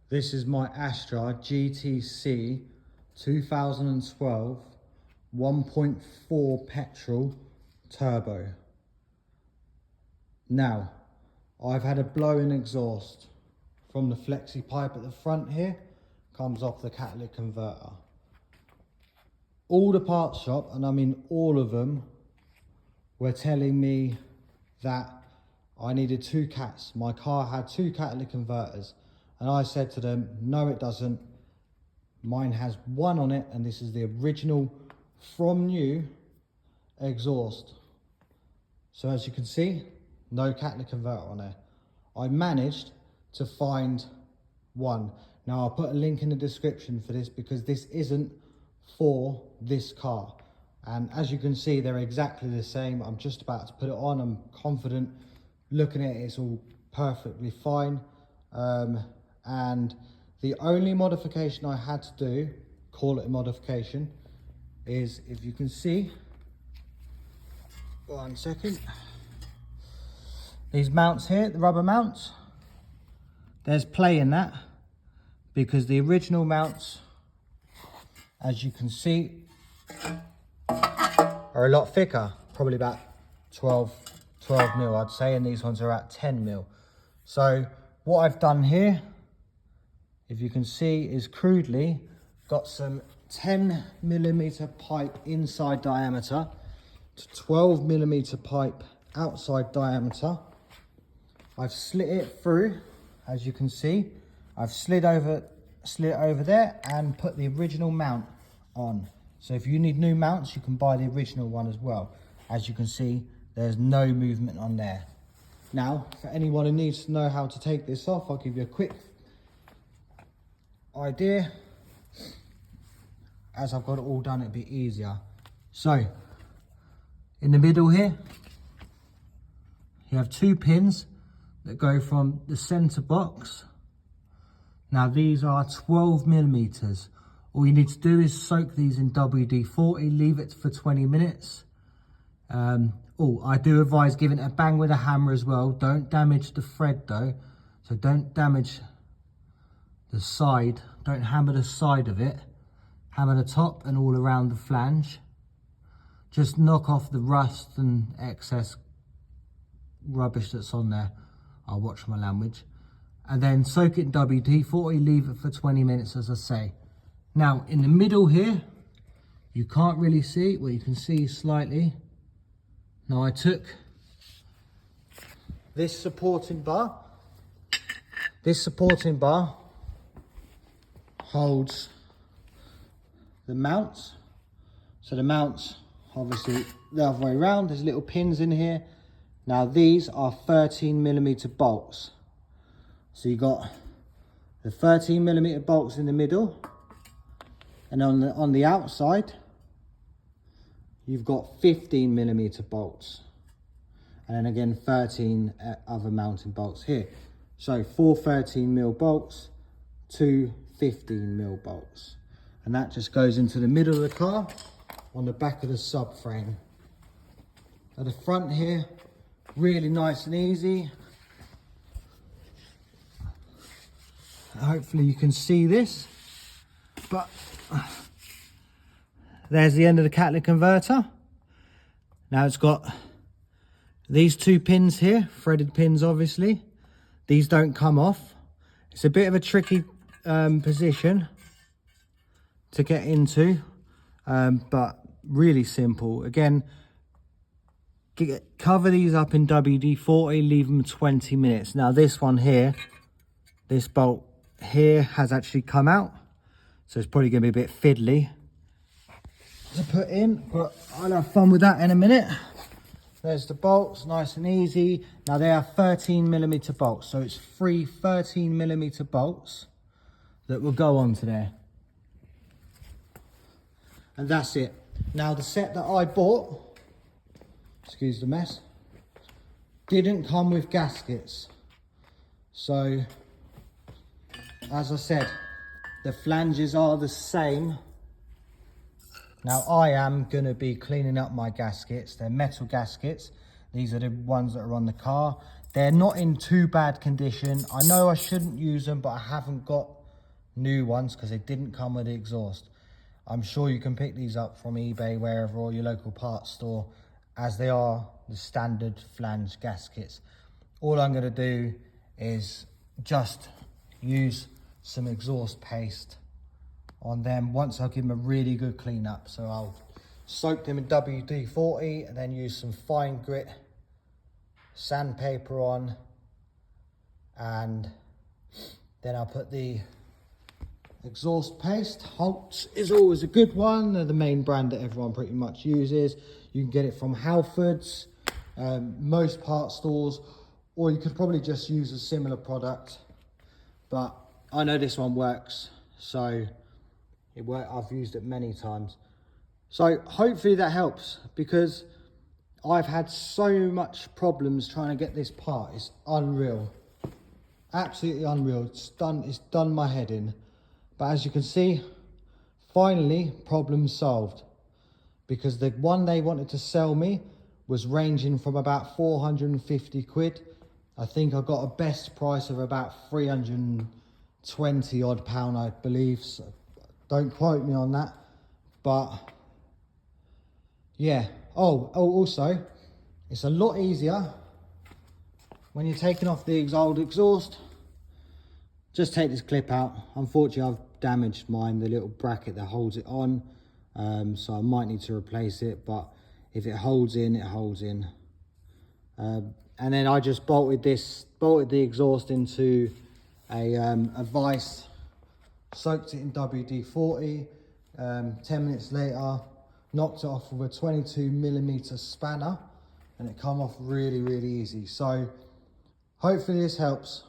This is my Astra GTC 2012 1.4 petrol turbo. Now, I've had a blow-in exhaust from the flexi pipe at the front here, comes off the catalytic converter. All the parts shop, and I mean all of them, were telling me that I needed two cats. My car had two catalytic converters. And I said to them, no it doesn't. Mine has one on it, and this is the original from new exhaust. So as you can see, no catalytic converter on there. I managed to find one. Now I'll put a link in the description for this because this isn't for this car. And as you can see, they're exactly the same. I'm just about to put it on. I'm confident. Looking at it, it's all perfectly fine. And the only modification I had to do, call it a modification, is if you can see, 1 second, these mounts here, the rubber mounts, there's play in that because the original mounts, as you can see, are a lot thicker, probably about 12 mil I'd say, and these ones are at 10 mil. So what I've done here, if you can see, is crudely got some 10mm pipe inside diameter to 12mm pipe outside diameter. I've slit it through, as you can see. I've slid it over there and put the original mount on. So if you need new mounts, you can buy the original one as well. As you can see, there's no movement on there. Now, for anyone who needs to know how to take this off, I'll give you a quick idea. As I've got it all done, it'll be easier. So, in the middle here, you have two pins that go from the center box. Now these are 12mm. All you need to do is soak these in WD-40, leave it for 20 minutes. I do advise giving it a bang with a hammer as well. Don't damage the thread though. So don't damage the side. Don't hammer the side of it. Hammer the top and all around the flange. Just knock off the rust and excess rubbish that's on there. I'll watch my language. And then soak it in WD-40, leave it for 20 minutes as I say. Now in the middle here, you can't really see, well you can see slightly. Now I took this supporting bar. This supporting bar holds the mounts. So the mounts, obviously the other way around, there's little pins in here. Now these are 13mm bolts. So you got the 13mm bolts in the middle, and on the outside you've got 15mm bolts, and then again 13 other mounting bolts here. So 4 13mm bolts, 2 15mm bolts, and that just goes into the middle of the car on the back of the subframe. At the front here, really nice and easy. Hopefully you can see this, but there's the end of the catalytic converter. Now it's got these two pins here, threaded pins obviously. These don't come off. It's a bit of a tricky position to get into, but really simple. Again, cover these up in WD-40, leave them 20 minutes. Now this one here, this bolt here has actually come out, so it's probably going to be a bit fiddly to put in, but I'll have fun with that in a minute. There's the bolts, nice and easy. Now they are 13mm bolts, so it's 3 13mm bolts that will go onto there, and that's it. Now the set that I bought, excuse the mess, didn't come with gaskets. So as I said, the flanges are the same. Now I am going to be cleaning up my gaskets. They're metal gaskets. These are the ones that are on the car. They're not in too bad condition. I know I shouldn't use them, but I haven't got new ones because they didn't come with the exhaust. I'm sure you can pick these up from eBay, wherever, or your local parts store, as they are the standard flange gaskets. All I'm going to do is just use some exhaust paste on them once I give them a really good clean up. So I'll soak them in WD-40 and then use some fine grit sandpaper on, and then I'll put the exhaust paste. Holt's is always a good one. They're the main brand that everyone pretty much uses. You can get it from Halfords, most part stores, or you could probably just use a similar product, but I know this one works, so I've used it many times. So hopefully that helps, because I've had so much problems trying to get this part. It's unreal, absolutely unreal. It's done my head in. But as you can see, finally problem solved, because the one they wanted to sell me was ranging from about 450 quid. I think I got a best price of about 320 odd pound, I believe. So don't quote me on that, but yeah. Oh, also, it's a lot easier when you're taking off the old exhaust. Just take this clip out. Unfortunately, I've damaged mine, the little bracket that holds it on, so I might need to replace it, but if it holds in, it holds in. And then I just bolted the exhaust into a vise, soaked it in WD-40, 10 minutes later, knocked it off with a 22mm spanner, and it come off really, really easy. So hopefully this helps.